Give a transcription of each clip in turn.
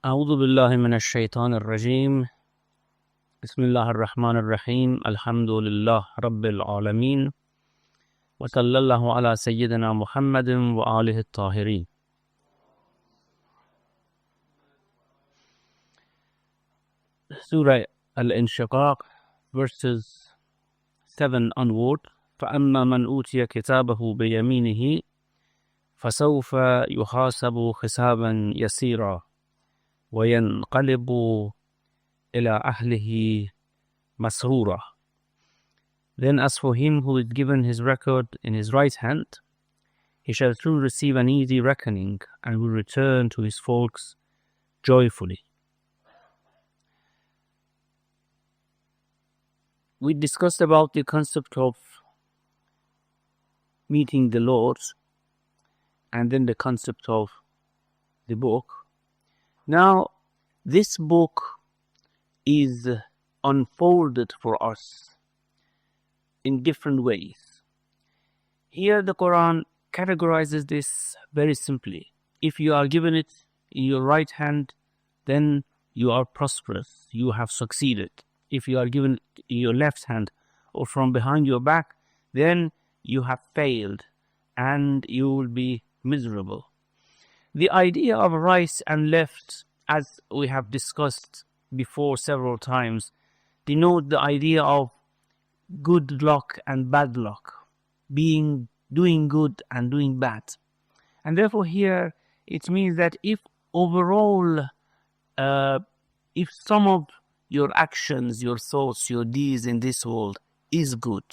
أعوذ بالله من الشيطان الرجيم بسم الله الرحمن الرحيم الحمد لله رب العالمين وصلى الله على سيدنا محمد وآله الطاهرين. Surah Inshiqaq verses 7 onward. فأما من أوتي كتابه بيمينه فسوف يحاسب حسابا يسيرا وينقلب إلى أهله مسرورا. Then as for him who is given his record in his right hand, he shall soon receive an easy reckoning and will return to his folks joyfully. We discussed about the concept of meeting the Lord and then the concept of the book. Now, this book is unfolded for us in different ways. Here the Quran categorizes this very simply. If you are given it in your right hand, then you are prosperous, you have succeeded. If you are given it in your left hand or from behind your back, then you have failed and you will be miserable. The idea of right and left, as we have discussed before several times, denote the idea of good luck and bad luck, doing good and doing bad. And therefore here it means that if overall, if some of your actions, your thoughts, your deeds in this world is good,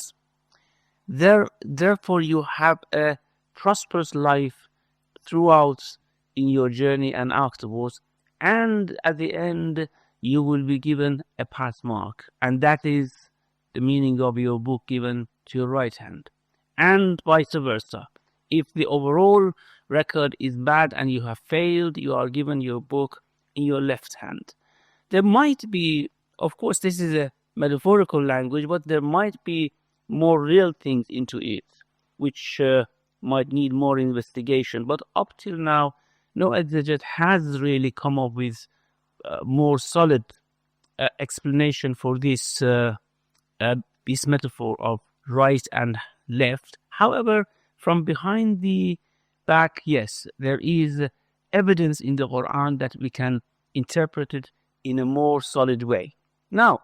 therefore you have a prosperous life throughout in your journey and afterwards, and at the end you will be given a pass mark, and that is the meaning of your book given to your right hand, and vice versa. If the overall record is bad and you have failed, you are given your book in your left hand. There might be, of course this is a metaphorical language, but there might be more real things into it, which might need more investigation. But up till now, no exeget has really come up with more solid explanation for this metaphor of right and left. However, from behind the back, yes, there is evidence in the Quran that we can interpret it in a more solid way. Now,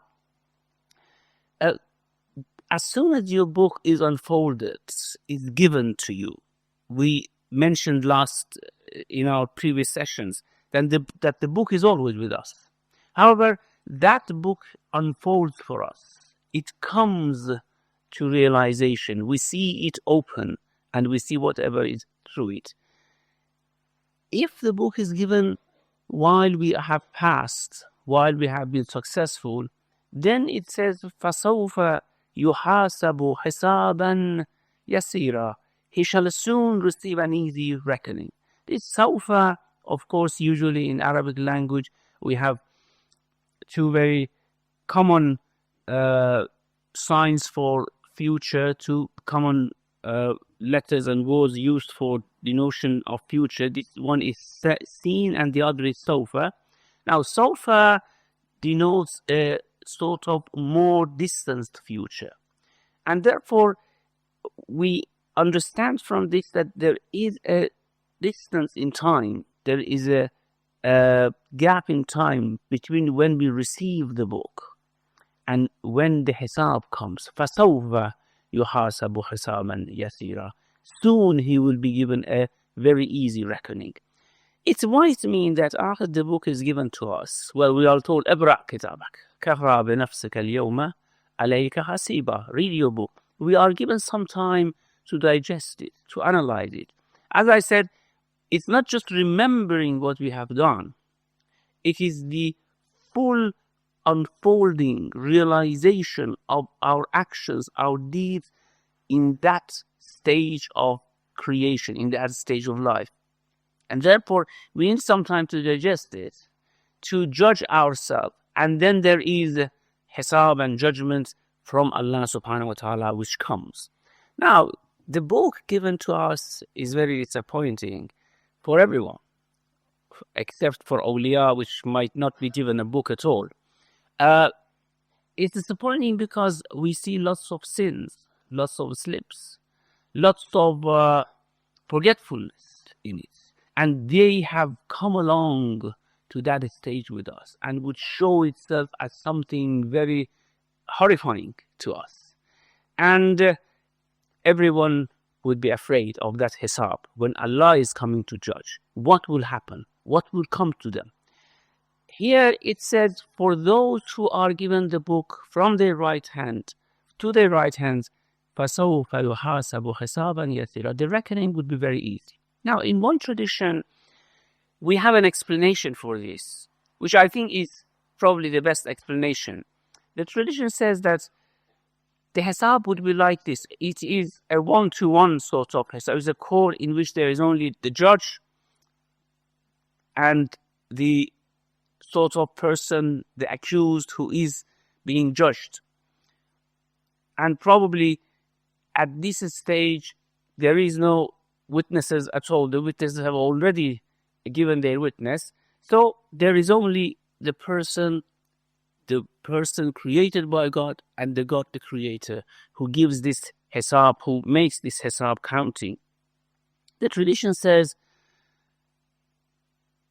as soon as your book is unfolded, is given to you, we mentioned in our previous sessions that the book is always with us. However, that book unfolds for us. It comes to realization. We see it open and we see whatever is through it. If the book is given while we have passed, while we have been successful, then it says, فَسَوْفَ يُحَاسَبُ حِسَابًا يَسِيرًا. He shall soon receive an easy reckoning. This sawfa, of course, usually in Arabic language, we have two very common signs for future, two common letters and words used for the notion of future. This one is seen and the other is sawfa. Now, sawfa denotes a sort of more distanced future. And therefore, we understand from this that there is a distance in time, there is a gap in time between when we receive the book and when the hisab comes. فَسَوْفَ يُحَاسَبُ حِسَابًا يَسِيرًا. Soon he will be given a very easy reckoning. It might mean that after the book is given to us, well, we are told, اقرأ كتابك كفى بنفسك اليوم عليك حسيبا. Read your book. We are given some time to digest it, to analyze it. As I said, it's not just remembering what we have done. It is the full unfolding realization of our actions, our deeds in that stage of creation, in that stage of life. And therefore, we need some time to digest it, to judge ourselves. And then there is hisab and judgment from Allah subhanahu wa ta'ala which comes. Now, the book given to us is very disappointing for everyone. except for awliya, which might not be given a book at all. It's disappointing because we see lots of sins, lots of slips, lots of forgetfulness in it. And they have come along to that stage with us and would show itself as something very horrifying to us. And everyone would be afraid of that hisab. When Allah is coming to judge, what will happen? What will come to them? Here it says, for those who are given the book from their right hand, to their right hands, فَسَوْفَ يُحَاسَبُ حِسَابًا يَسِيرًا. The reckoning would be very easy. Now, in one tradition, we have an explanation for this, which I think is probably the best explanation. The tradition says that the hisab would be like this. It is a one-to-one sort of hisab. It's a court in which there is only the judge and the sort of person, the accused, who is being judged. And probably at this stage, there is no witnesses at all. The witnesses have already given their witness. So there is only the person created by God, and the God, the creator, who gives this hisab, who makes this hisab counting. The tradition says,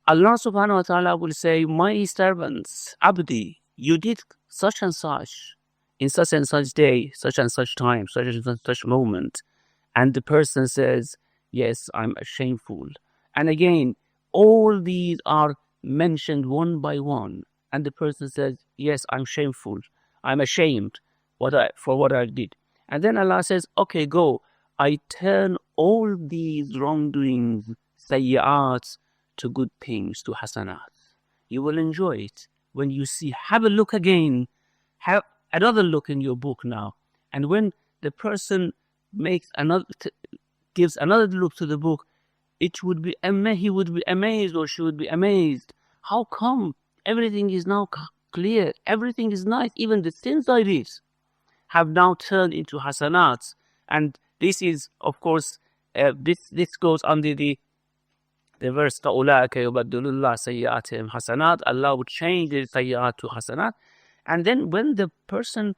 Allah subhanahu wa ta'ala will say, my servants, Abdi, you did such and such, in such and such day, such and such time, such and such moment. And the person says, yes, I'm shameful. And again, all these are mentioned one by one. And the person says, yes, I'm shameful. I'm ashamed for what I did. And then Allah says, okay, go. I turn all these wrongdoings, sayyi'ats, to good things, to hasanat. You will enjoy it when you see. Have a look again. Have another look in your book now. And when the person gives another look to the book, he would be amazed, or she would be amazed. How come everything is now clear? Everything is nice. Even the sins I did have now turned into hasanats. And this is, of course, this goes under the verse, فَأُولَٰئِكَ يُبَدِّلُ اللَّهُ سَيِّئَاتِهِمْ حَسَنَاتٍ. Allah would change the sayyi'at to hasanat. And then when the person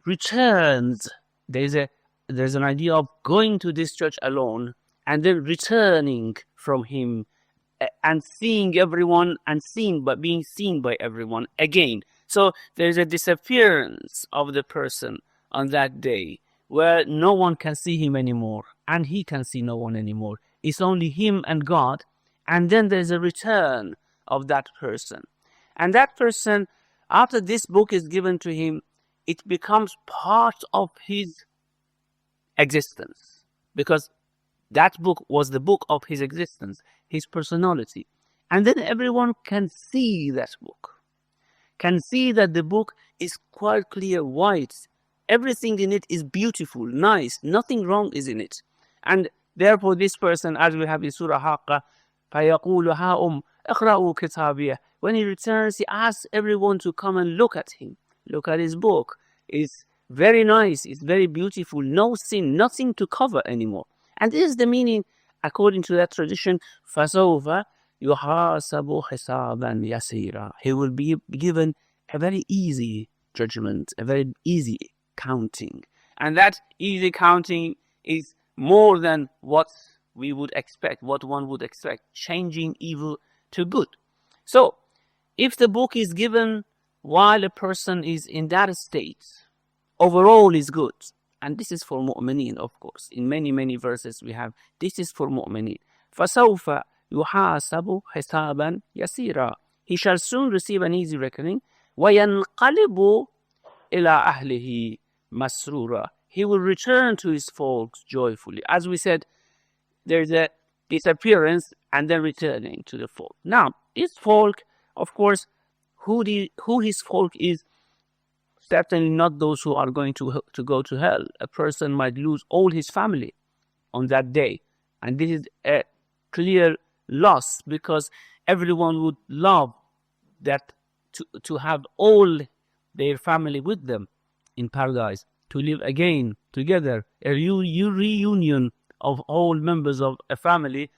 returns, there's an idea of going to this church alone and then returning from him and seeing everyone and being seen by everyone again. So there's a disappearance of the person on that day where no one can see him anymore and he can see no one anymore. It's only him and God. And then there's a return of that person. And that person, after this book is given to him, it becomes part of his existence. Because that book was the book of his existence, his personality. And then everyone can see that book. Can see that the book is quite clear, white. Everything in it is beautiful, nice. Nothing wrong is in it. And therefore, this person, as we have in Surah Haqqa, فَيَقُولُ هَا اقْرَأُوا كِتَابِيَهْ. When he returns, he asks everyone to come and look at him. Look at his book. It's very nice. It's very beautiful. No sin, nothing to cover anymore. And this is the meaning, according to that tradition, فَسَوْفَ يُحَاسَبُ حِسَابًا يَسِيرًا. He will be given a very easy judgment, a very easy counting. And that easy counting is more than what we would expect, what one would expect, changing evil to good. So, if the book is given while a person is in that state, overall is good. And this is for mu'mineen, of course. In many, many verses we have, this is for mu'mineen. فَسَوْفَ يُحَاسَبُ حِسَابًا يَسِيرًا. He shall soon receive an easy reckoning. وَيَنْقَلِبُ إِلَىٰ أَهْلِهِ مَسْرُورًا. He will return to his folks joyfully. As we said, there's a disappearance and then returning to the folk. Now, his folk, of course, who his folk is, certainly not those who are going to go to hell. A person might lose all his family on that day. And this is a clear loss, because everyone would love that to have all their family with them in paradise, to live again together, a reunion of all members of a family,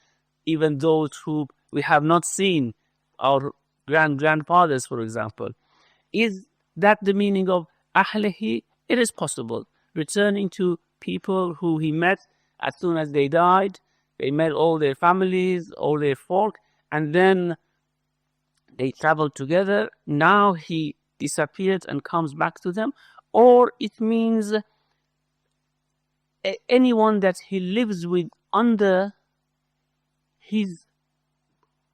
even those who we have not seen our grandfathers, for example. Is that the meaning of ahlihi? It is possible. Returning to people who he met as soon as they died. They met all their families, all their folk, and then they traveled together. Now he disappeared and comes back to them. Or it means anyone that he lives with under his,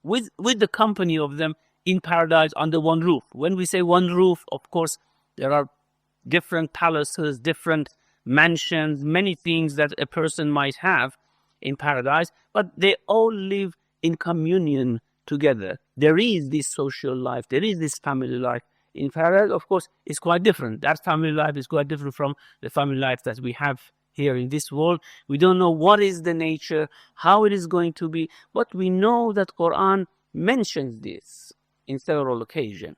with the company of them in paradise under one roof. When we say one roof, of course, there are different palaces, different mansions, many things that a person might have in paradise, but they all live in communion together. There is this social life, there is this family life. In paradise, of course, it's quite different. That family life is quite different from the family life that we have here in this world. We don't know what is the nature, how it is going to be, but we know that Quran mentions this in several occasions.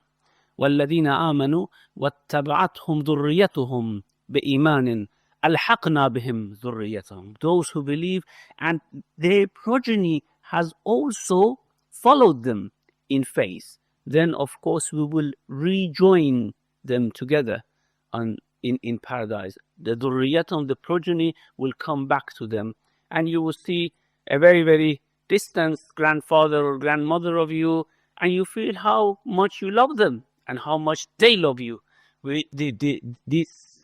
وَالَّذِينَ آمَنُوا وَاتَّبَعَتْهُمْ ذُرِّيَّتُهُمْ بِإِيمَانٍ أَلْحَقْنَا بِهِمْ ذُرِّيَّتَهُمْ. Those who believe and their progeny has also followed them in faith. Then, of course, we will rejoin them together in paradise. The dhurriyatum, the progeny, will come back to them. And you will see a very, very distant grandfather or grandmother of you, and you feel how much you love them and how much they love you. These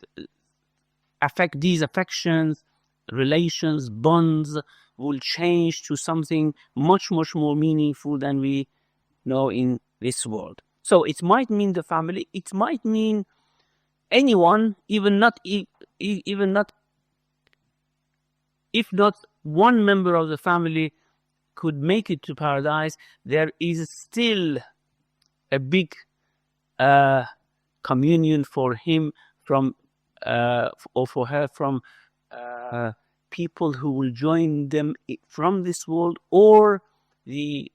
affections, relations, bonds will change to something much, much more meaningful than we know in this world. So it might mean the family, it might mean anyone, even not if not one member of the family could make it to paradise, there is still a big communion for him from or for her from people who will join them from this world, or the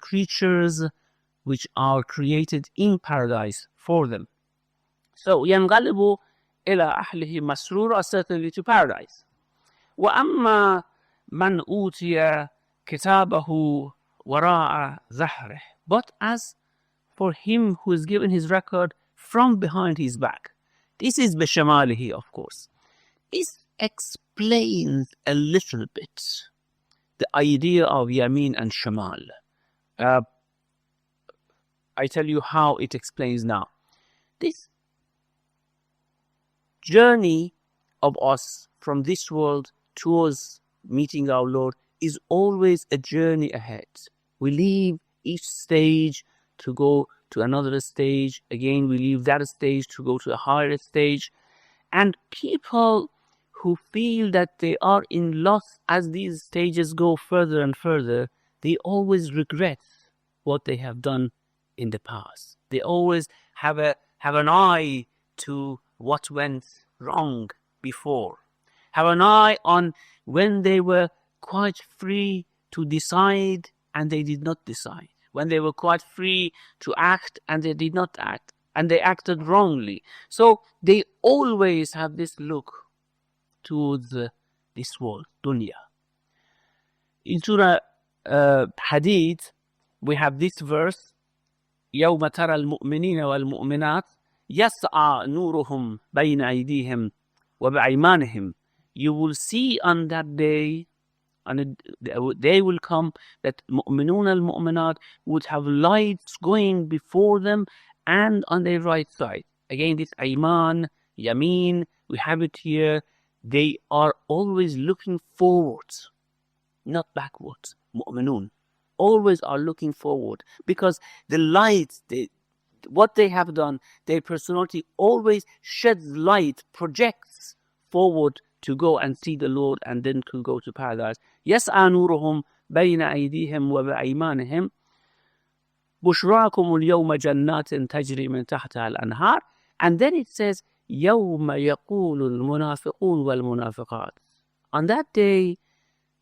creatures which are created in paradise for them. So ينقلب إلى أهله مسرورا, certainly to paradise. وأما من أوتي كتابه وراء ظهره. But as for him who is given his record from behind his back, this is بشماله, of course. This explains a little bit the idea of Yamin and Shamal. I tell you how it explains now. This journey of us from this world towards meeting our Lord is always a journey ahead. We leave each stage to go to another stage. Again, we leave that stage to go to a higher stage. And people who feel that they are in loss as these stages go further and further, they always regret what they have done in the past. They always have an eye to what went wrong before. Have an eye on when they were quite free to decide and they did not decide. When they were quite free to act and they did not act. And they acted wrongly. So they always have this look towards this world, dunya. In Surah Hadid, we have this verse, يَوْمَ تَرَى الْمُؤْمِنِينَ وَالْمُؤْمِنَاتِ يَسْعَى نُورُهُمْ بَيْنَ أَيْدِيهِمْ وَبِأَيْمَانِهِمْ. You will see on that day, and the day will come that mu'minun al-mu'minat would have lights going before them and on their right side. Again, this ayman, yamin, we have it here. They are always looking forwards, not backwards. Mu'minun always are looking forward, because the light, what they have done, their personality always sheds light, projects forward to go and see the Lord and then to go to paradise. يَسْعَى نُورُهُمْ بَيْنَ أَيْدِيهِمْ وَبِأَيْمَانِهِمْ بُشْرَاكُمُ الْيَوْمَ جَنَّاتٍ تَجْرِي مِنْ تَحْتِهَا الْأَنْهَارُ. And then it says يَوْمَ يَقُولُ الْمُنَافِقُونَ وَالْمُنَافِقَاتُ. On that day,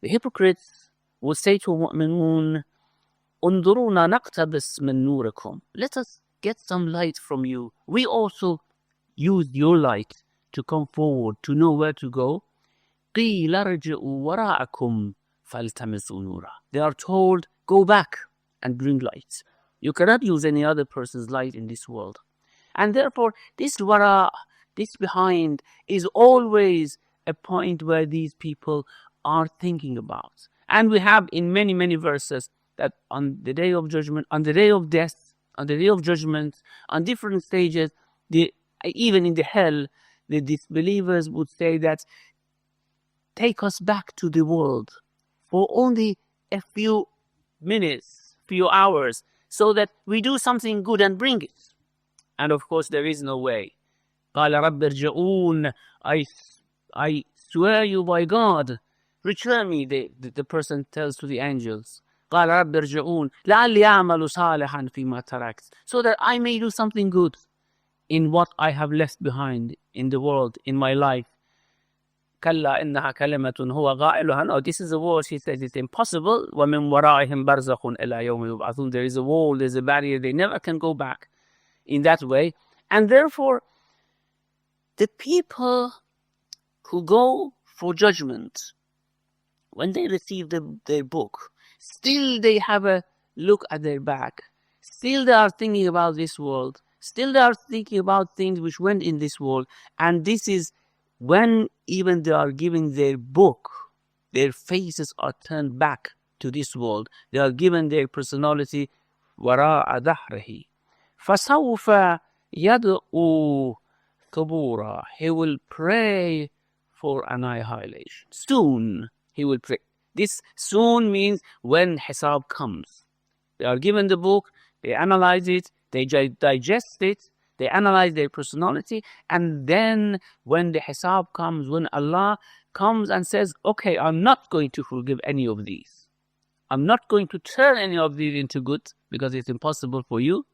the hypocrites will say to mu'minun, انظرونا نقتبس من نوركم. Let us get some light from you. We also use your light to come forward, to know where to go. قِيلَ ارْجِعُوا وَرَاءَكُمْ فَالْتَمِسُوا نُورًا. They are told, go back and bring light. You cannot use any other person's light in this world. And therefore, this wara, this behind, is always a point where these people are thinking about. And we have in many, many verses that on the day of judgment, on the day of death, on the day of judgment, on different stages, even in the hell, the disbelievers would say that, take us back to the world for only a few minutes, few hours, so that we do something good and bring it. And of course, there is no way. قَالَ رَبِّ ارْجِعُونَ, I swear you by God, return me, the person tells to the angels. قَالَ رَبِّ ارْجِعُونَ لَعَلِّي أَعْمَلُ صَالِحًا فِي مَا تَرَكْتُ, so that I may do something good in what I have left behind in the world, in my life. كلا إنها كلمة هو قائلها. No, this is a word, he says, it's impossible. وَمِنْ وَرَائِهِمْ بَرْزَخٌ إِلَى يَوْمِ يُبْعَثُونَ. There is a wall, there's a barrier, they never can go back in that way. And therefore, the people who go for judgment, when they receive their book, still they have a look at their back. Still they are thinking about this world. Still they are thinking about things which went in this world. And this is when even they are giving their book, their faces are turned back to this world. They are given their personality وراء ظهره. فسوف يدعو ثبورا. He will pray for annihilation. Soon he will pray. This soon means when Hisab comes. They are given the book, they analyze it, they digest it, they analyze their personality, and then when the Hisab comes, when Allah comes and says, okay, I'm not going to forgive any of these. I'm not going to turn any of these into good, because it's impossible for you.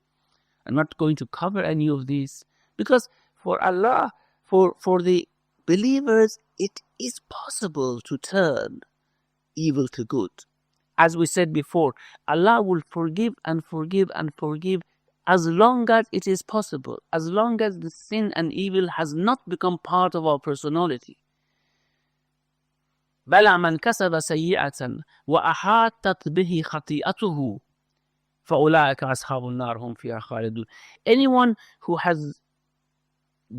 I'm not going to cover any of these, because for Allah, for the believers, it is possible to turn evil to good. As we said before, Allah will forgive and forgive and forgive as long as it is possible, as long as the sin and evil has not become part of our personality. بَلَى مَنْ كَسَبَ سَيِّئَةً وَأَحَاطَتْ بِهِ خَطِيئَتُهُ فَأُولَٰئِكَ أَصْحَابُ النَّارِ هُمْ فِيهَا خَالِدُونَ. Anyone who has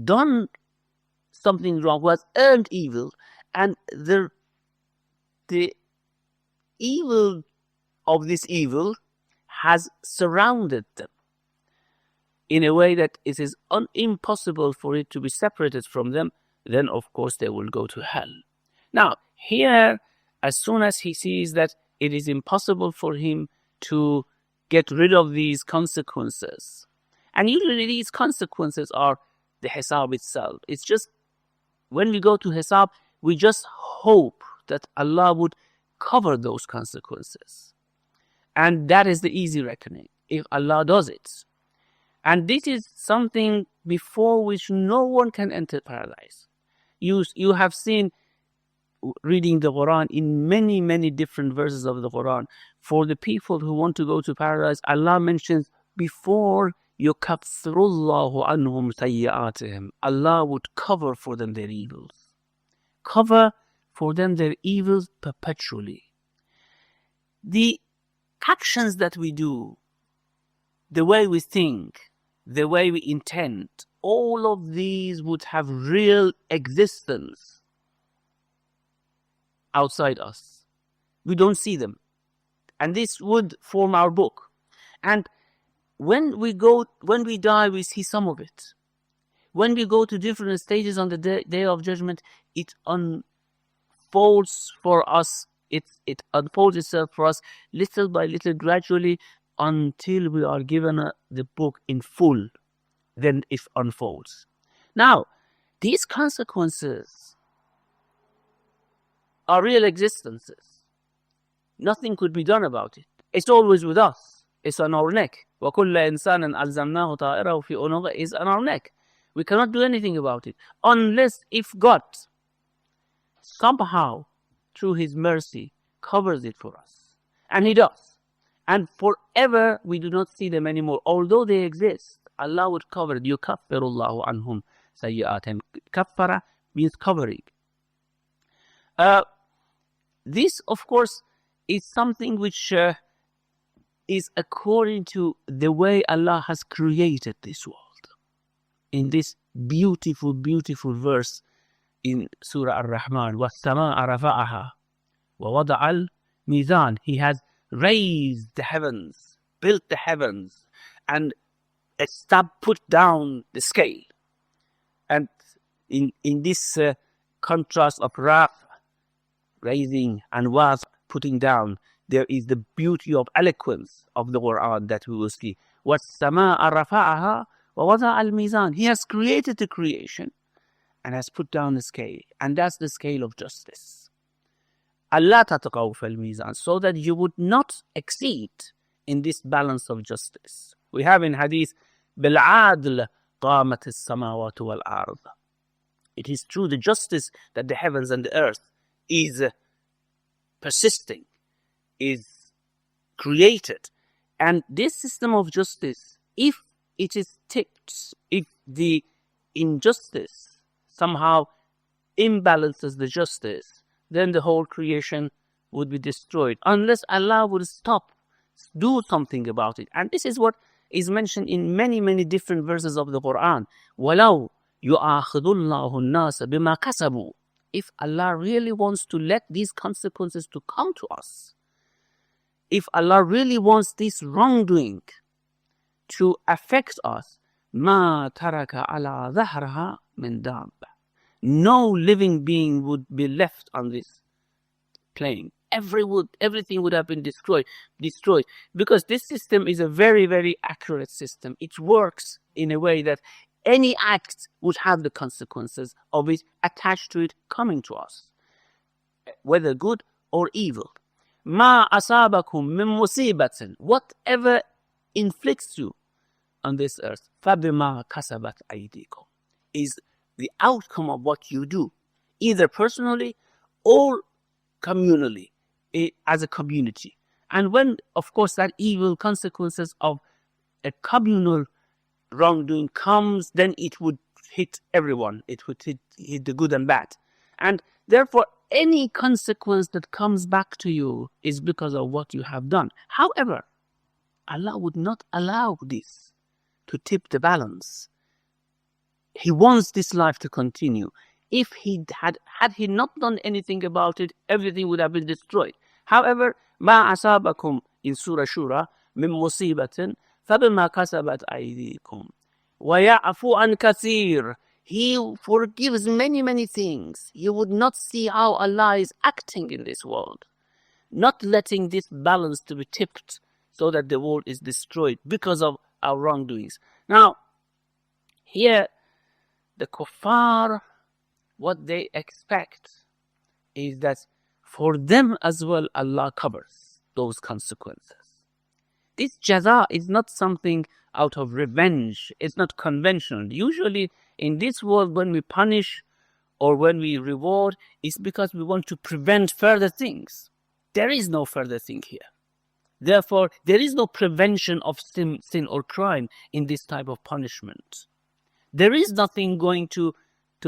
done something wrong, who has earned evil, and the evil of this evil has surrounded them in a way that it is impossible for it to be separated from them, then of course they will go to hell. Now, here, as soon as he sees that it is impossible for him to get rid of these consequences, and usually these consequences are the Hisab itself. It's just, when we go to Hisab, we just hope that Allah would cover those consequences. And that is the easy reckoning, if Allah does it. And this is something before which no one can enter paradise. You have seen, reading the Quran, in many, many different verses of the Quran, for the people who want to go to paradise, Allah mentions before يُكَفِّرُ اللَّهُ عَنْهُمْ سَيِّئَاتِهِمْ. Allah would cover for them their evils. Cover for them their evils perpetually. The actions that we do, the way we think, the way we intend, all of these would have real existence outside us. We don't see them. And this would form our book. And when we die, we see some of it. When we go to different stages on the day of judgment, it unfolds for us. It unfolds itself for us little by little, gradually, until we are given the book in full. Then it unfolds. Now, these consequences are real existences. Nothing could be done about it. It's always with us. It's on our neck. وَكُلَّ إِنسَانٍ أَلْزَمْنَاهُ طَائِرَهُ فِي عُنُقِهِ is on our neck. We cannot do anything about it. Unless if God somehow, through His mercy, covers it for us. And He does. And forever we do not see them anymore. Although they exist, Allah would cover it. يُكَفِّرُ اللَّهُ عَنْهُمْ سَيِّئَاتِهِمْ. Kaffara means covering. This, of course, is something which is according to the way Allah has created this world. In this beautiful, beautiful verse in Surah Ar-Rahman, وَالسَّمَاءَ رَفَعَهَا وَوَضَعَ الْمِيزَانِ. He has raised the heavens, built the heavens, and put down the scale. And in this contrast of raf, raising, and was, putting down, there is the beauty of eloquence of the Quran that we will see. وَالسَّمَاءَ رَفَعَهَا وَوَضَعَ الْمِيزَانِ. He has created the creation and has put down the scale. And that's the scale of justice. أَلَّا تَتَقَوْا فِي الْمِيزَانِ, so that you would not exceed in this balance of justice. We have in hadith, بِالْعَادْلِ قَامَتِ السَّمَاوَاتُ وَالْأَرْضِ. It is true, the justice that the heavens and the earth is persisting, is created. And this system of justice, if it is tipped, if the injustice somehow imbalances the justice, then the whole creation would be destroyed, unless Allah would stop, do something about it. And this is what is mentioned in many, many different verses of the Quran. وَلَوْ يُؤَاخِذُ اللَّهُ النَّاسَ بِمَا كَسَبُوا. If Allah really wants to let these consequences to come to us, if Allah really wants this wrongdoing to affect us, مَا تَرَكَ عَلَى ظَهْرَهَا مِنْ دَابَّةٍ. No living being would be left on this plane. Everything would have been destroyed, because this system is a very, very accurate system. It works in a way that any act would have the consequences of it attached to it coming to us, whether good or evil. مَا أَصَابَكُم مِّن مُّصِيبَةٍ. Whatever inflicts you on this earth, فَبِمَا كَسَبَتْ أَيْدِيكُم, is the outcome of what you do, either personally or communally, as a community. And when, of course, that evil consequences of a communal wrongdoing comes, then it would hit everyone. It would hit the good and bad. And therefore, any consequence that comes back to you is because of what you have done. However, Allah would not allow this to tip the balance. He wants this life to continue. If he had he not done anything about it, everything would have been destroyed. However, ما أصابكم in Surah Shura من مصيبة فبما كسبت أيديكم ويعفو عن كثير. He forgives many, many things. You would not see how Allah is acting in this world, not letting this balance to be tipped so that the world is destroyed because of our wrongdoings. Now, here, the kuffar, what they expect is that for them as well, Allah covers those consequences. This jaza is not something out of revenge. It's not conventional. Usually in this world, when we punish or when we reward, it's because we want to prevent further things. There is no further thing here. Therefore, there is no prevention of sin or crime in this type of punishment. There is nothing going to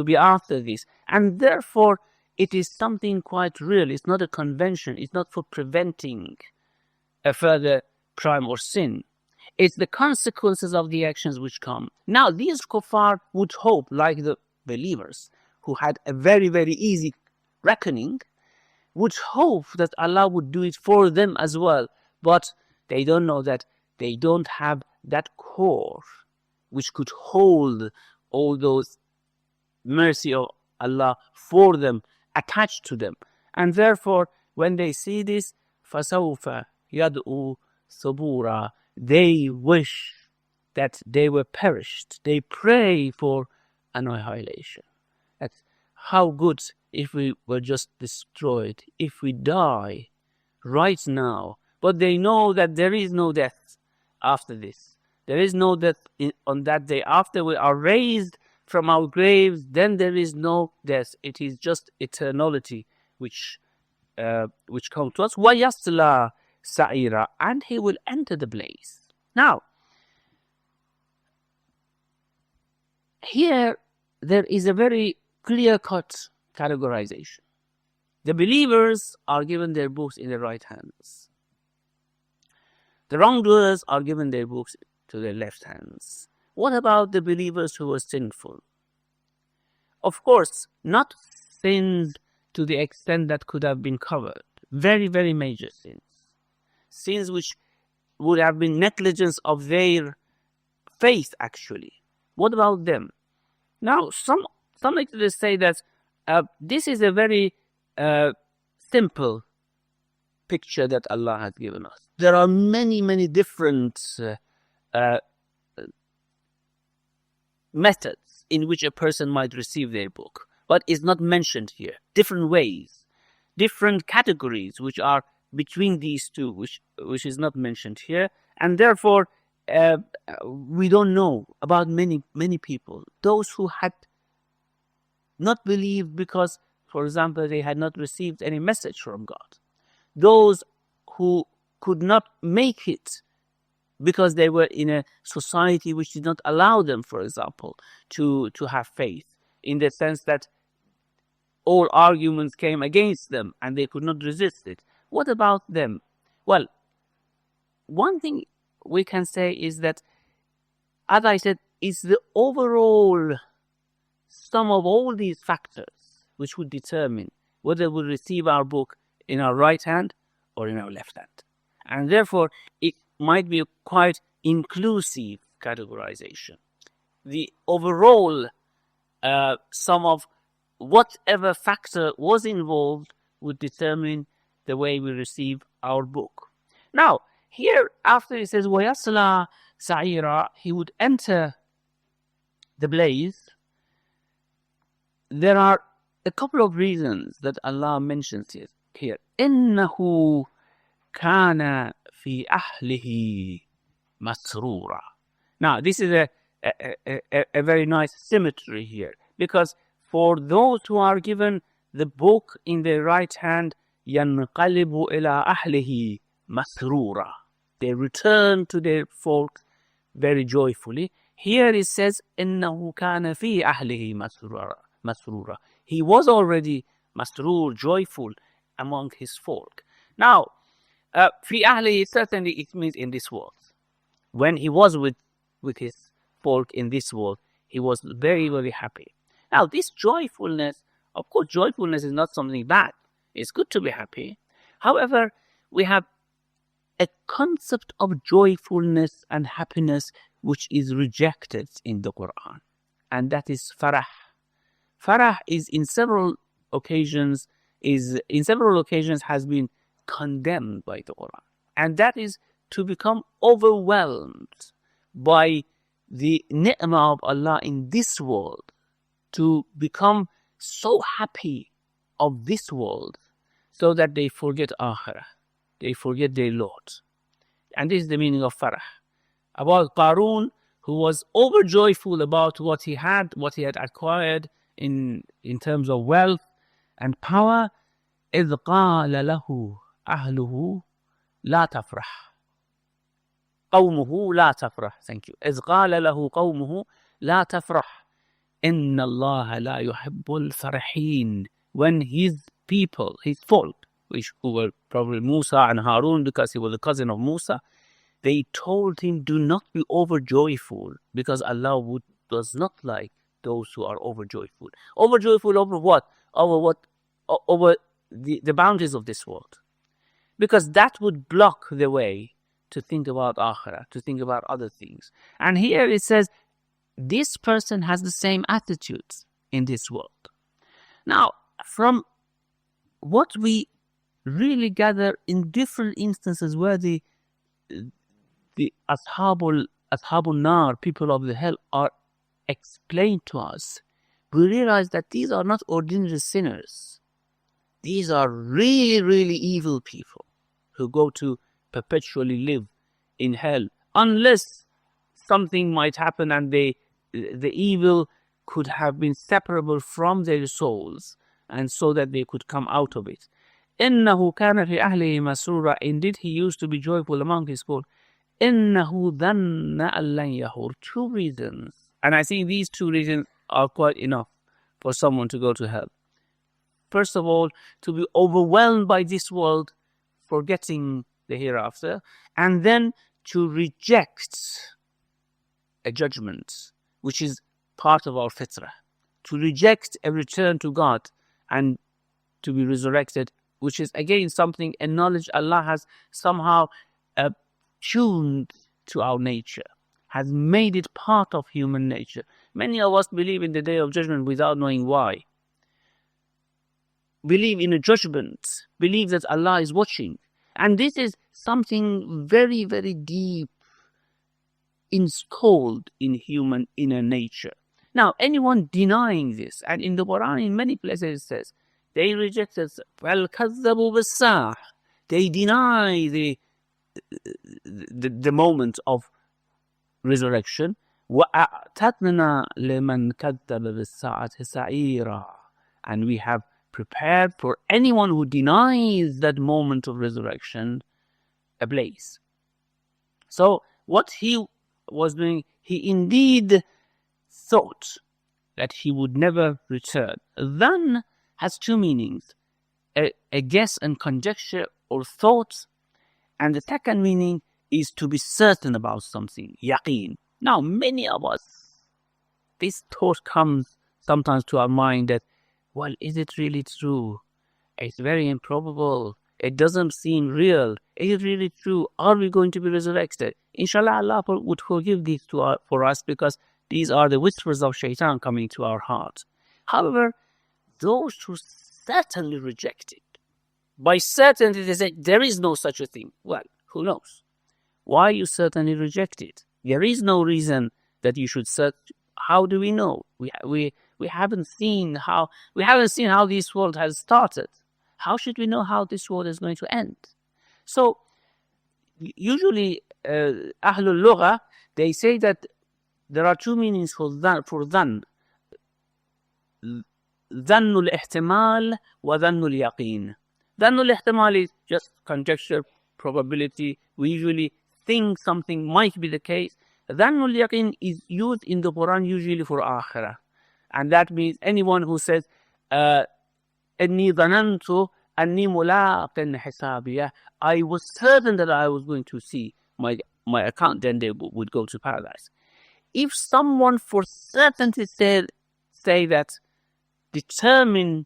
be after this. And therefore, it is something quite real. It's not a convention. It's not for preventing a further crime or sin. It's the consequences of the actions which come. Now, these kuffar would hope, like the believers, who had a very, very easy reckoning, would hope that Allah would do it for them as well. But they don't know that they don't have that core which could hold all those mercy of Allah for them, attached to them. And therefore, when they see this, فَسَوْفَ يَدْعُو ثُبُورًا, they wish that they were perished. They pray for annihilation. That's how good if we were just destroyed, if we die right now. But they know that there is no death after this. There is no death on that day. After we are raised from our graves, then there is no death. It is just eternality which comes to us. وَيَصْلَى سَعِيرًا, and he will enter the blaze. Now, here there is a very clear-cut categorization. The believers are given their books in their right hands. The wrongdoers are given their books to their left hands. What about the believers who were sinful? Of course, not sinned to the extent that could have been covered. Very, very major sins. Sins which would have been negligence of their faith, actually. What about them? Now, some lecturers say that this is a very simple picture that Allah has given us. There are many, many different methods in which a person might receive their book, but it's not mentioned here. Different ways, different categories which are between these two, which is not mentioned here, and therefore we don't know about many people. Those who had not believed because, for example, they had not received any message from God. Those who could not make it because they were in a society which did not allow them, for example, to have faith, in the sense that all arguments came against them and they could not resist it. What about them? Well, one thing we can say is that, as I said, it's the overall sum of all these factors which would determine whether we receive our book in our right hand or in our left hand. And therefore, it might be a quite inclusive categorization. The overall sum of whatever factor was involved would determine the way we receive our book. Now, here, after it says, وَيَصْلَى سَعِيرًا, he would enter the blaze. There are a couple of reasons that Allah mentions it here. إِنَّهُ كَانَ فِي أَهْلِهِ مَسْرُورًا. Now, this is a very nice symmetry here, because for those who are given the book in their right hand, يَنْقَلِبُ إِلَىٰ أَهْلِهِ مَسْرُورًا, they return to their folk very joyfully. Here it says, إِنَّهُ كَانَ فِي أَهْلِهِ مَسْرُورًا. He was already masrur, joyful among his folk. Now, fi ahlihi, certainly it means in this world. When he was with his folk in this world, he was very, very happy. Now, this joyfulness, of course, joyfulness is not something bad. It's good to be happy. However, we have a concept of joyfulness and happiness which is rejected in the Quran, and that is farah. Farah is in several occasions has been condemned by the Quran, and that is to become overwhelmed by the ni'mah of Allah in this world, to become so happy of this world so that they forget Akhirah, they forget their Lord. And this is the meaning of farah. About Qarun, who was overjoyful about what he had acquired in terms of wealth and power, إِذْ قَالَ لَهُ أَهْلُهُ لَا تَفْرَحْ قَوْمُهُ لَا تَفْرَحْ. Thank you. إِذْ قَالَ لَهُ قَوْمُهُ لَا تَفْرَحْ إِنَّ اللَّهَ لَا يُحِبُّ الْفَرِحِينَ. When his people, his folk, who were probably Musa and Harun, because he was a cousin of Musa, they told him, do not be overjoyful, because Allah does not like those who are overjoyful. Overjoyful over what? Over the boundaries of this world. Because that would block the way to think about Akhirah, to think about other things. And here it says, this person has the same attitudes in this world. Now, from what we really gather in different instances where the Ashabul Nar, people of the hell, are explained to us, we realize that these are not ordinary sinners. These are really, really evil people who go to perpetually live in hell, unless something might happen and the evil could have been separable from their souls, and so that they could come out of it. إِنَّهُ كَانَ فِي أَهْلِهِ مَسْرُورًا. Indeed, he used to be joyful among his folk. إِنَّهُ ظَنَّ أَن لَّن يَحُورَ. Two reasons. And I think these two reasons are quite enough for someone to go to hell. first of all, to be overwhelmed by this world, forgetting the hereafter, and then to reject a judgment, which is part of our fitrah, to reject a return to God and to be resurrected, which is again something, a knowledge Allah has somehow tuned to our nature, has made it part of human nature. Many of us believe in the Day of Judgment without knowing why. Believe in a judgment, believe that Allah is watching. And this is something very, very deep installed in human inner nature. Now, anyone denying this, and in the Quran in many places it says, they rejected, وَالْكَذَّبُوا بِالسَّاعَةِ, they deny the moment of resurrection. وَأَعْتَدْنَا لِمَنْ كَذَّبَ بِالسَّاعَةِ سَعِيرًا, and we have prepared for anyone who denies that moment of resurrection a place. So what he was doing, he indeed thought that he would never return. Then has two meanings, a guess and conjecture or thought, and the second meaning is to be certain about something, yaqeen. Now, many of us, this thought comes sometimes to our mind that, well, is it really true? It's very improbable. It doesn't seem real. Is it really true? Are we going to be resurrected? Inshallah, Allah would forgive these for us, because these are the whispers of shaitan coming to our heart. However, those who certainly reject it, by certainty they say there is no such a thing. Well, who knows? Why you certainly reject it? There is no reason that you should search. How do we know? We haven't seen how this world has started. How should we know how this world is going to end? So usually Ahlul Lugha, they say that there are two meanings for dhan. Dhannul ihtimal wa dhannul yaqeen. Dhannul ihtimal is just conjecture, probability. We usually think something might be the case. Dhannul yaqeen is used in the Quran usually for akhirah. And that means anyone who says, إِنِّي ظَنَنْتُ أَنِّي مُلَاقٍ حِسَابِيَهْ, I was certain that I was going to see my account, then they would go to paradise. If someone for certainty say that, determine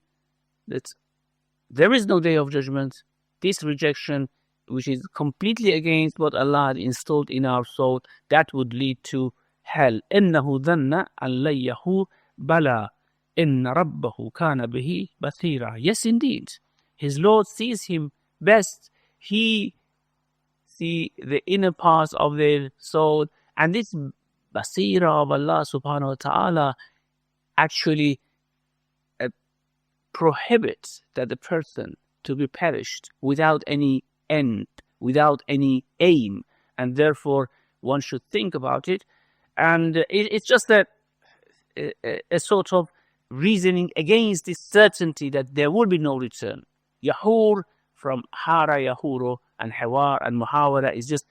that there is no day of judgment, this rejection, which is completely against what Allah had installed in our soul, that would lead to hell. إِنَّهُ ظَنَّ أَنْ لَيَّهُ بَلَى إِنَّ رَبَّهُ كَانَ بِهِ بَصِيرًا. Yes, indeed. His Lord sees him best. He sees the inner parts of their soul. And this basira of Allah subhanahu wa ta'ala actually prohibits that the person to be perished without any end, without any aim. And therefore, one should think about it. And it's just a sort of reasoning against this certainty that there will be no return. Yahur, from hara yahuro, and hawar and muhawara is just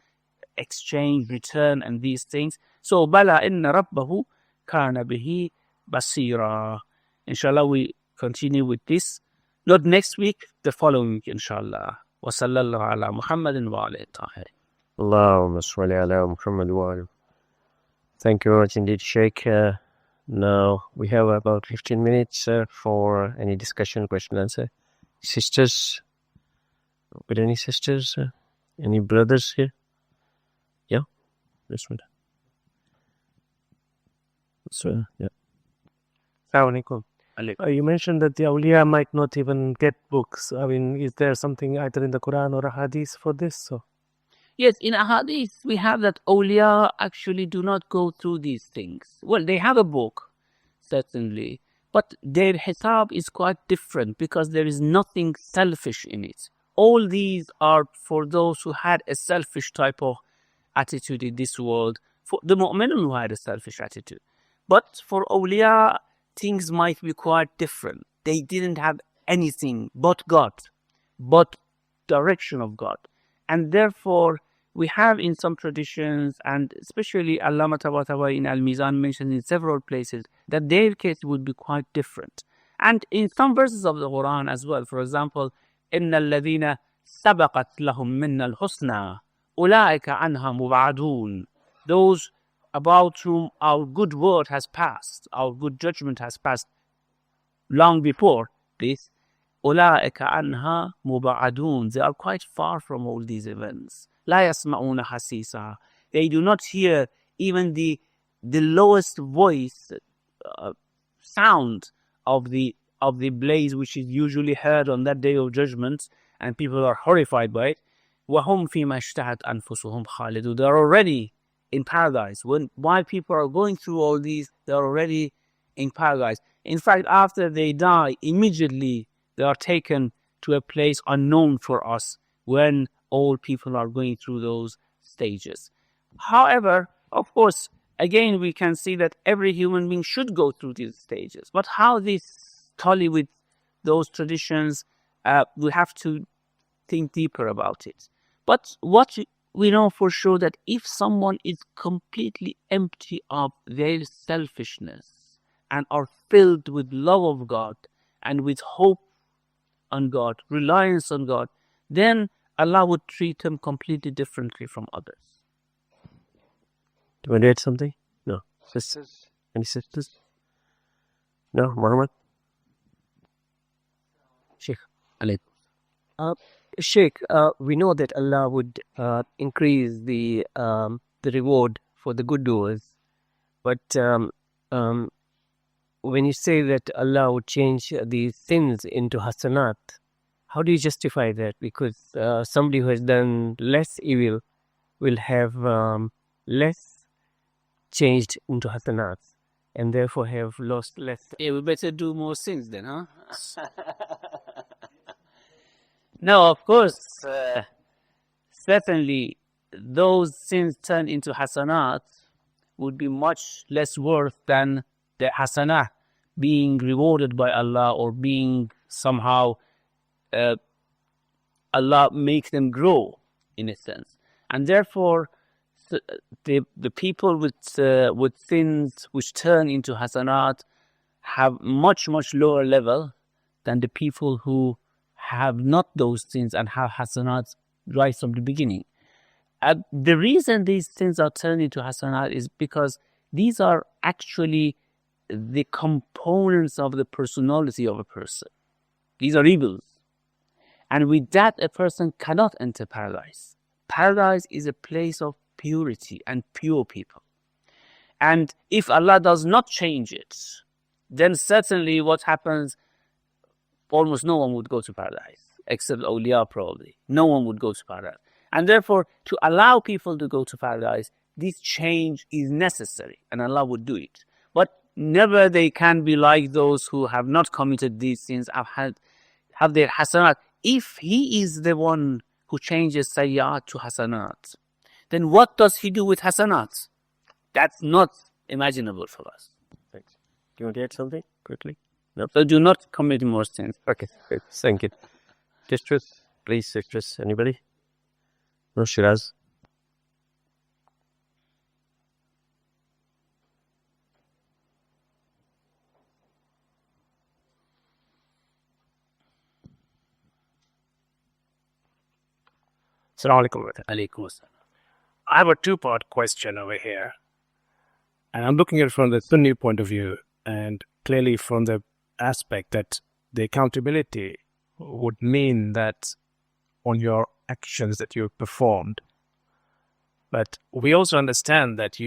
exchange, return, and these things. So, bala inna rabbahu kana bihi basira. Inshallah, we continue with this. Not next week, the following week, inshallah. Wa sallallahu ala Muhammadin wa ala tahir. Allahumma salli ala Muhammad wa ala. Thank you very much indeed, Sheikh. Now we have about 15 minutes for any discussion, question, answer. Sisters, with any sisters, any brothers here? Yeah, this one. So, yeah. Assalamu alaikum. You mentioned that the awliya might not even get books. I mean, is there something either in the Quran or a hadith for this? So, yes, in a hadith, we have that awliya actually do not go through these things. Well, they have a book, certainly, but their hisab is quite different because there is nothing selfish in it. All these are for those who had a selfish type of attitude in this world, for the mu'minun who had a selfish attitude. But for awliya, things might be quite different. They didn't have anything but God, but direction of God. And therefore, we have in some traditions, and especially Allama Tabatabai in Al-Mizan mentioned in several places, that their case would be quite different. And in some verses of the Quran as well, for example, إِنَّ الَّذِينَ سَبَقَتْ لَهُم مِّنَّا الْحُسْنَى أُولَٰئِكَ عَنْهَا مُبْعَدُونَ. Those about whom our good word has passed, our good judgment has passed long before this, أُولَٰئِكَ عَنْهَا مُبْعَدُونَ. They are quite far from all these events. لَا يَسْمَعُونَ حَسِيسًا. They do not hear even the lowest voice sound of the blaze, which is usually heard on that day of judgment, and people are horrified by it. وَهُمْ فِي مَا اشْتَهَتْ أَنفُسُهُمْ خَالِدُونَ. They are already in paradise. While people are going through all these, they are already in paradise. In fact, after they die, immediately they are taken to a place unknown for us when all people are going through those stages. However, of course, again, we can see that every human being should go through these stages. But how this tally with those traditions, we have to think deeper about it. But what we know for sure, that if someone is completely empty of their selfishness and are filled with love of God and with hope on God, reliance on God, then Allah would treat them completely differently from others. Do you want to add something? No. Sisters? Any sisters? No? Muhammad? Sheikh, alaykum. Sheikh, we know that Allah would increase the reward for the good doers, but when you say that Allah would change the sins into hasanat, how do you justify that? Because somebody who has done less evil will have less changed into hasanat, and therefore have lost less. Yeah, we better do more sins then, huh? No, of course, certainly those sins turned into hasanat would be much less worth than the hasanah being rewarded by Allah, or being somehow Allah make them grow in a sense. And therefore, the people with sins which turn into hasanat have much lower level than the people who have not those sins and have hasanat right from the beginning. The reason these sins are turned into hasanat is because these are actually the components of the personality of a person. These are evils. And with that, a person cannot enter paradise. Paradise is a place of purity and pure people. And if Allah does not change it, then certainly what happens, almost no one would go to paradise, except awliya probably. No one would go to paradise. And therefore, to allow people to go to paradise, this change is necessary, and Allah would do it. But never they can be like those who have not committed these sins, have their hasanat. If He is the one who changes sayyat to hasanat, then what does He do with hasanat? That's not imaginable for us. Thanks. Do you want to add something quickly? No. So do not commit more sins. Okay. Good. Thank you. Sisters, please, sisters. Anybody? No, Shiraz. Assalamu alaikum. Alaykum assalam. I have a two-part question over here. And I'm looking at it from the Sunni point of view, and clearly from the aspect that the accountability would mean that on your actions that you've performed. But we also understand that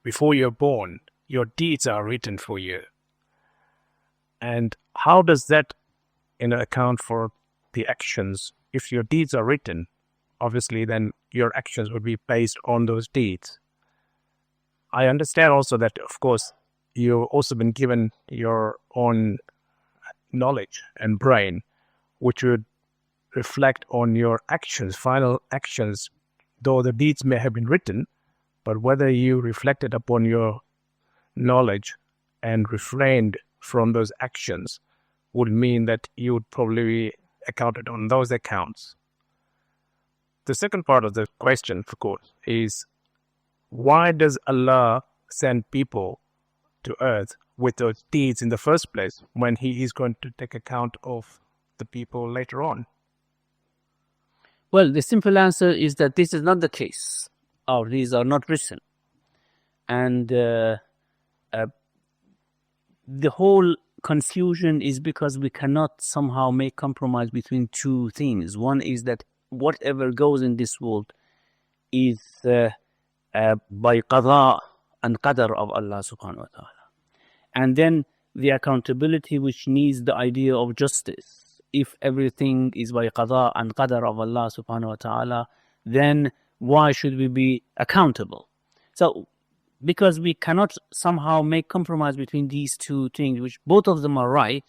before you're born, your deeds are written for you. And how does that account for the actions? If your deeds are written, obviously then your actions would be based on those deeds. I understand also that, of course, you've also been given your own knowledge and brain, which would reflect on your actions, final actions, though the deeds may have been written, but whether you reflected upon your knowledge and refrained from those actions would mean that you would probably be accounted on those accounts. The second part of the question, of course, is why does Allah send people to earth with those deeds in the first place when he is going to take account of the people later on? Well, the simple answer is that this is not the case, or these are not written. And the whole confusion is because we cannot somehow make compromise between two things. One is that whatever goes in this world is by qada and qadar of Allah subhanahu wa ta'ala. And then the accountability, which needs the idea of justice. If everything is by qada and qadar of Allah subhanahu wa ta'ala, then why should we be accountable? So, because we cannot somehow make compromise between these two things, which both of them are right,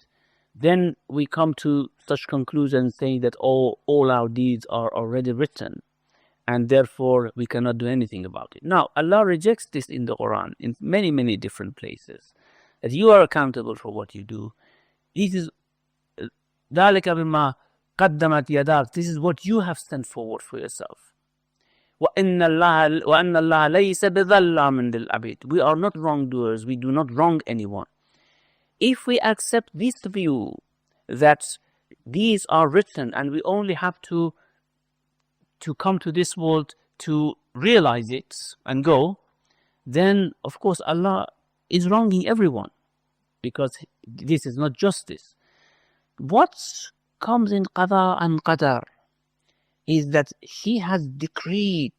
then we come to such conclusion saying that all our deeds are already written, and therefore we cannot do anything about it. Now, Allah rejects this in the Quran in many, many different places, that you are accountable for what you do. This is ذَلِكَ بِمَا قَدَّمَتْ يَدَاكَ. This is what you have sent forward for yourself. وَأَنَّ اللَّهَ لَيْسَ بِظَلَّامٍ لِلْعَبِيدِ. We are not wrongdoers. We do not wrong anyone. If we accept this view that these are written and we only have to come to this world to realize it and go, then of course Allah is wronging everyone, because this is not justice. What comes in qada and qadar is that He has decreed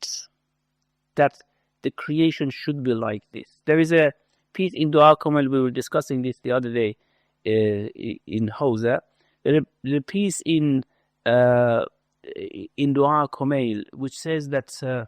that the creation should be like this. There is a piece in Dua Kumail, we were discussing this the other day in Hausa. The piece in Dua Kumail, which says that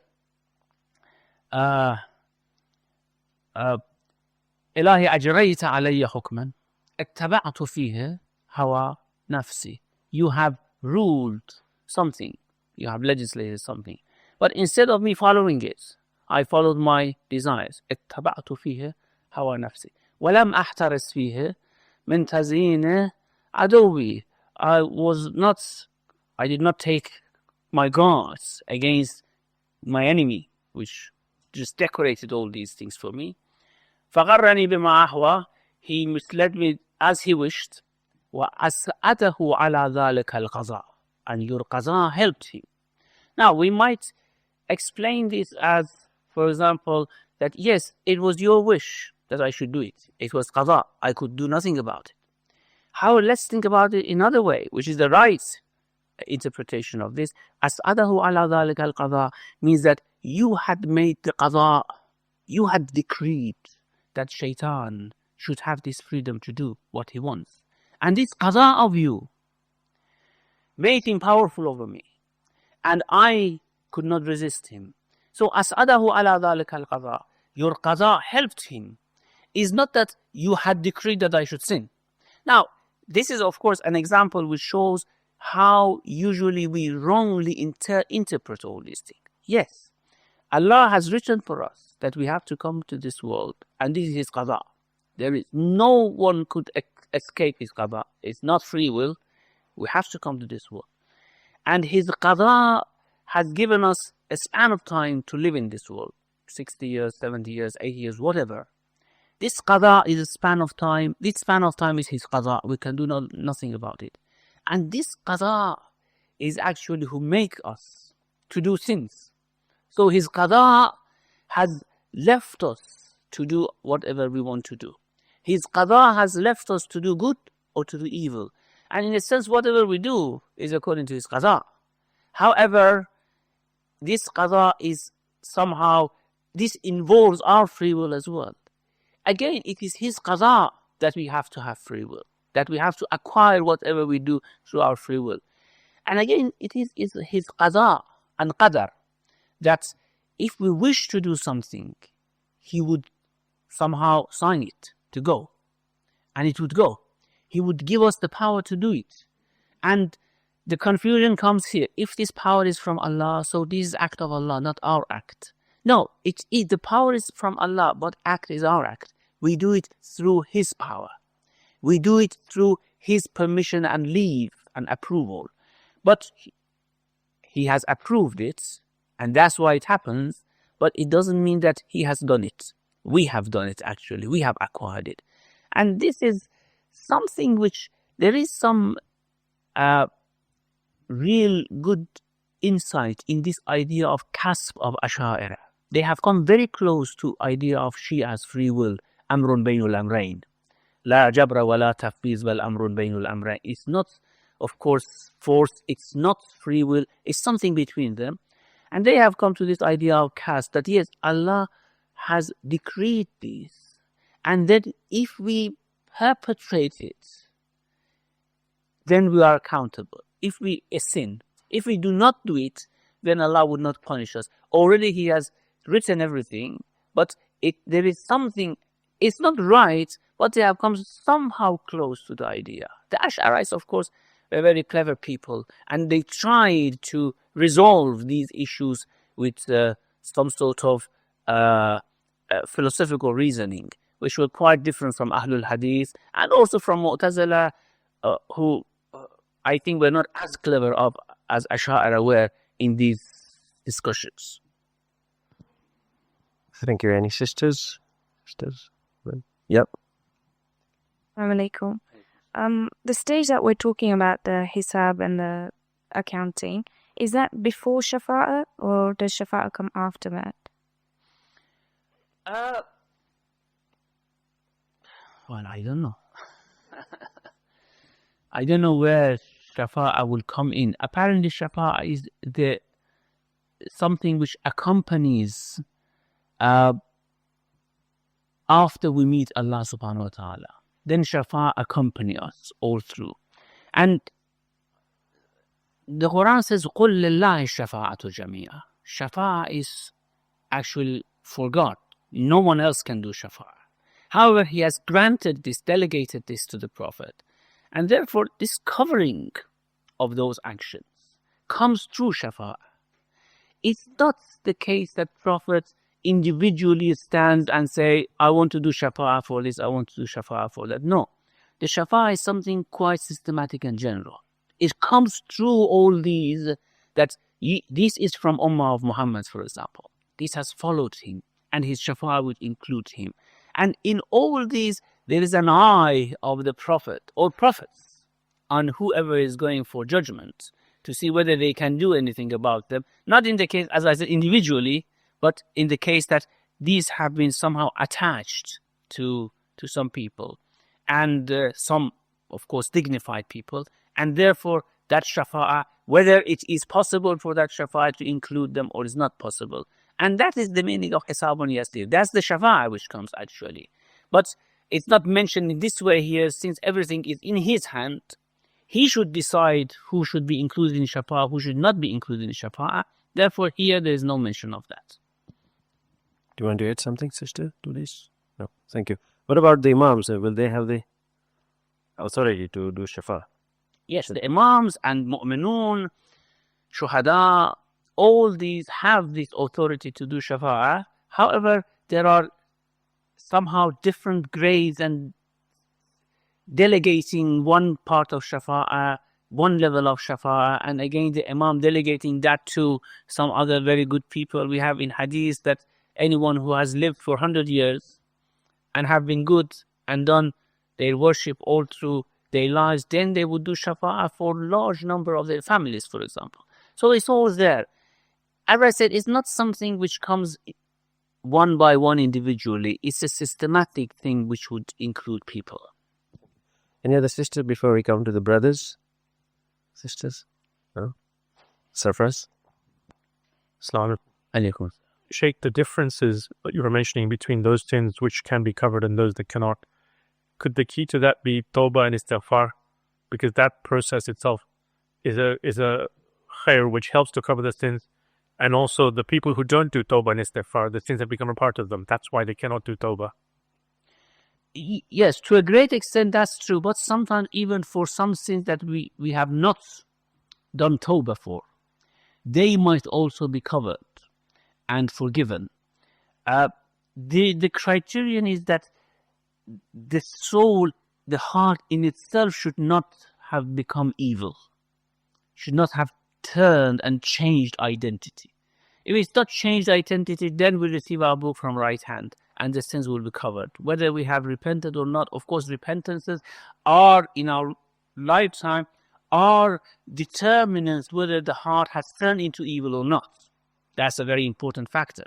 إلهي أجريت علي حكما اتبعت فيه هوى نفسي. You have ruled something, you have legislated something, but instead of me following it, I followed my desires. اتبعت فيه هوى نفسي ولم أحترس فيه من تزيين عدوي. I did not take my guards against my enemy, which just decorated all these things for me. فغرني بما أهوى. He misled me as he wished. وأسعده على ذلك القضاء. And your qada helped him. Now, we might explain this as, for example, that yes, it was your wish that I should do it. It was qada. I could do nothing about it. However, let's think about it another way, which is the right interpretation of this. أسعده على ذلك القضاء means that you had made the qada, you had decreed that shaitan should have this freedom to do what he wants. And this qada of you made him powerful over me, and I could not resist him. So as'adahu ala dhalika al-qada, your qada helped him, is not that you had decreed that I should sin. Now, this is of course an example which shows how usually we wrongly interpret all these things. Yes, Allah has written for us that we have to come to this world, and this is His qada. There is no one could escape His qada. It's not free will. We have to come to this world. And His qada has given us a span of time to live in this world. 60 years, 70 years, 80 years, whatever. This qada is a span of time. This span of time is His qada. We can do nothing about it. And this qada is actually who make us to do sins. So His qada has left us to do whatever we want to do. His qada has left us to do good or to do evil. And in a sense, whatever we do is according to His qada. However, this qada is somehow, this involves our free will as well. Again, it is His qada that we have to have free will, that we have to acquire whatever we do through our free will. And again, it is His qada and qadar that if we wish to do something, He would somehow sign it to go, and it would go. He would give us the power to do it. And the confusion comes here. If this power is from Allah, so this is act of Allah, not our act. No, the power is from Allah, but act is our act. We do it through His power. We do it through His permission and leave and approval. But He has approved it, and that's why it happens, but it doesn't mean that He has done it. We have done it actually. We have acquired it. And this is something which there is some real good insight in this idea of kasb of Asha'ira. They have come very close to idea of Shia's free will, amrun baynul amrayn. La jabra wa la tafwiz wal amrun baynul amrayn. It's not, of course, force, it's not free will, it's something between them. And they have come to this idea of caste, that yes, Allah has decreed this, and that if we perpetrate it, then we are accountable. If we sin, if we do not do it, then Allah would not punish us. Already He has written everything, but there is something, it's not right, but they have come somehow close to the idea. The Ash'arites, of course, were very clever people, and they tried to resolve these issues with some sort of philosophical reasoning, which were quite different from Ahlul Hadith and also from Mu'tazila, who I think were not as clever as Ash'ari were in these discussions. Thank you. Any sisters? Yep. Assalamu alaikum. The stage that we're talking about, the hisab and the accounting, is that before shafa'a or does shafa'a come after that? Well, I don't know. I don't know where shafa'a will come in. Apparently, shafa'a is something which accompanies after we meet Allah subhanahu wa ta'ala. Then shafa'a accompany us all through. And the Quran says, قُلْ لِلَّهِ الشَّفَاعَةُ جَمِيعًا. Shafa'a is actually for God. No one else can do shafa'a. However, He has granted this, delegated this to the Prophet. And therefore, this covering of those actions comes through shafa'a. It's not the case that Prophet individually stand and say, I want to do shafa'a for this, I want to do shafa'a for that. No. The shafa'a is something quite systematic and general. It comes through all these, that this is from Ummah of Muhammad, for example. This has followed him, and his shafa'a would include him. And in all these, there is an eye of the Prophet or prophets on whoever is going for judgment to see whether they can do anything about them. Not in the case, as I said, individually, but in the case that these have been somehow attached to some people, and some, of course, dignified people, and therefore that shafa'a, whether it is possible for that shafa'a to include them or is not possible. And that is the meaning of hisabun yasir. That's the shafa'a which comes actually. But it's not mentioned in this way here, since everything is in His hand. He should decide who should be included in shafa'a, who should not be included in shafa'a. Therefore, here there is no mention of that. Do you want to add something, sister, to this? No, thank you. What about the imams? Will they have the authority to do shafa? Yes, the imams and mu'minun, shuhada, all these have this authority to do shafa'a. However, there are somehow different grades and delegating one part of shafa'a, one level of shafa'a, and again the imam delegating that to some other very good people. We have in hadith that anyone who has lived for 100 years and have been good and done their worship all through their lives, then they would do shafa'a for a large number of their families, for example. So it's all there. As I said, it's not something which comes one by one individually. It's a systematic thing which would include people. Any other sister before we come to the brothers? Sisters? No? Sarfraz? Assalamu Alaikum. Sheikh, the differences that you were mentioning between those sins which can be covered and those that cannot, could the key to that be tawbah and istighfar? Because that process itself is a khair which helps to cover the sins. And also the people who don't do tawbah and istighfar, the sins have become a part of them. That's why they cannot do tawbah. Yes, to a great extent that's true. But sometimes even for some sins that we have not done tawbah for, they might also be covered and forgiven. The criterion is that the soul, the heart in itself should not have become evil, should not have turned and changed identity. If it's not changed identity, then we receive our book from right hand and the sins will be covered. Whether we have repented or not, of course, repentances are in our lifetime are determinants whether the heart has turned into evil or not. That's a very important factor.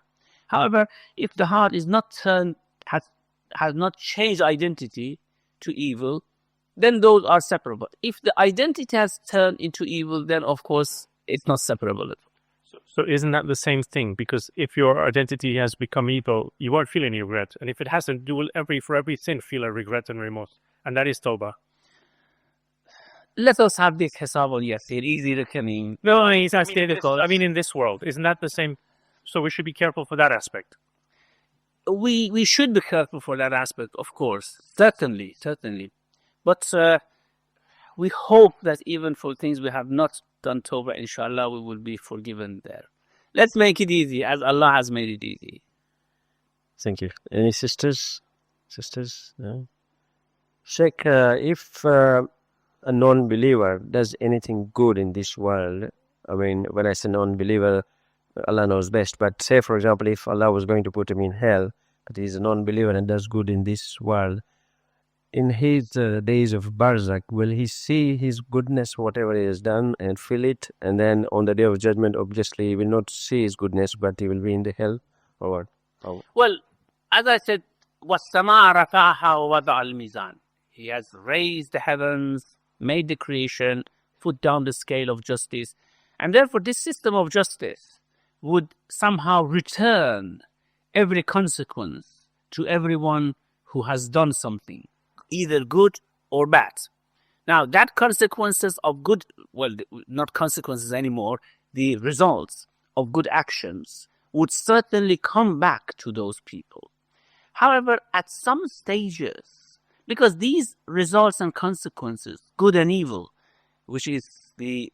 However, if the heart is not turned, has not changed identity to evil, then those are separable. If the identity has turned into evil, then of course it's not separable at all. So isn't that the same thing? Because if your identity has become evil, you won't feel any regret. And if it hasn't, you will for every sin feel a regret and remorse. And that is tawbah. Let us have this hisab on yasir, easy reckoning. No, it's not difficult. I mean, in this world, isn't that the same? So we should be careful for that aspect. We should be careful for that aspect, of course. Certainly. But we hope that even for things we have not done tawbah, inshallah, we will be forgiven there. Let's make it easy, as Allah has made it easy. Thank you. Any sisters? No? Sheikh, if a non-believer does anything good in this world, I mean, when I say non-believer, Allah knows best, but say, for example, if Allah was going to put him in hell, but he's a non-believer and does good in this world, in his days of Barzakh, will he see his goodness, whatever he has done, and feel it? And then on the day of judgment, obviously, he will not see his goodness, but he will be in the hell? Or what? Oh. Well, as I said, وَالسَّمَاءَ رَفَعَهَا وَوَضَعَ الْمِيزَانَ. He has raised the heavens, made the creation, put down the scale of justice. And therefore, this system of justice would somehow return every consequence to everyone who has done something, either good or bad. Now, that consequences of good, well, not consequences anymore, the results of good actions would certainly come back to those people. However, at some stages, because these results and consequences, good and evil, which is the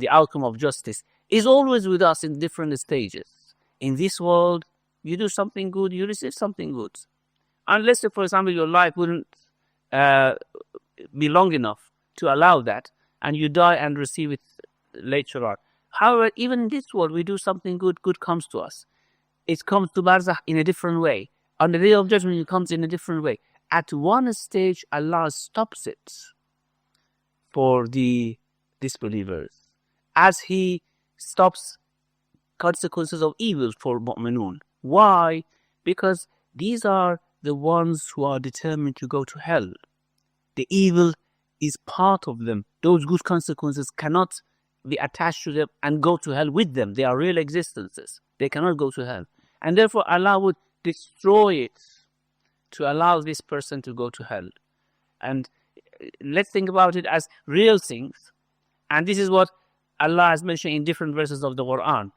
outcome of justice, is always with us in different stages. In this world, you do something good, you receive something good. Unless, for example, your life wouldn't be long enough to allow that, and you die and receive it later on. However, even in this world, we do something good, good comes to us. It comes to Barzakh in a different way. On the day of judgment, it comes in a different way. At one stage, Allah stops it for the disbelievers, as He stops consequences of evil for mu'minun. Why? Because these are the ones who are determined to go to hell. The evil is part of them. Those good consequences cannot be attached to them and go to hell with them. They are real existences. They cannot go to hell. And therefore Allah would destroy it to allow this person to go to hell. And let's think about it as real things. And this is what Allah has mentioned in different verses of the Quran.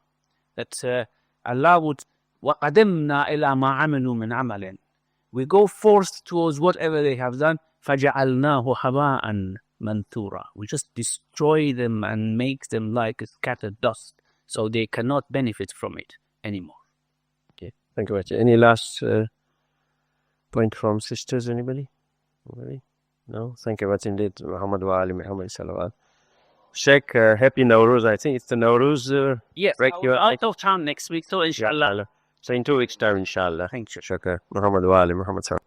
That Allah would, وَقَدِمْنَا إِلَى مَا عَمِلُوا مِنْ عَمَلٍ. We go forth towards whatever they have done. فَجَعَلْنَاهُ حَبَاءً مَنْثُورًا. We just destroy them and make them like a scattered dust, so they cannot benefit from it anymore. Okay, thank you very much. Any last point from sisters, anybody? No? Thank you very much indeed. Muhammad wa ali Muhammad salawat. Sheikh, happy Nowruz. I think it's the Nowruz. Yes, I'll talk next week, so inshallah. So in 2 weeks' time, inshallah. Thank you. Shukr. Muhammad wa ali Muhammad salawat.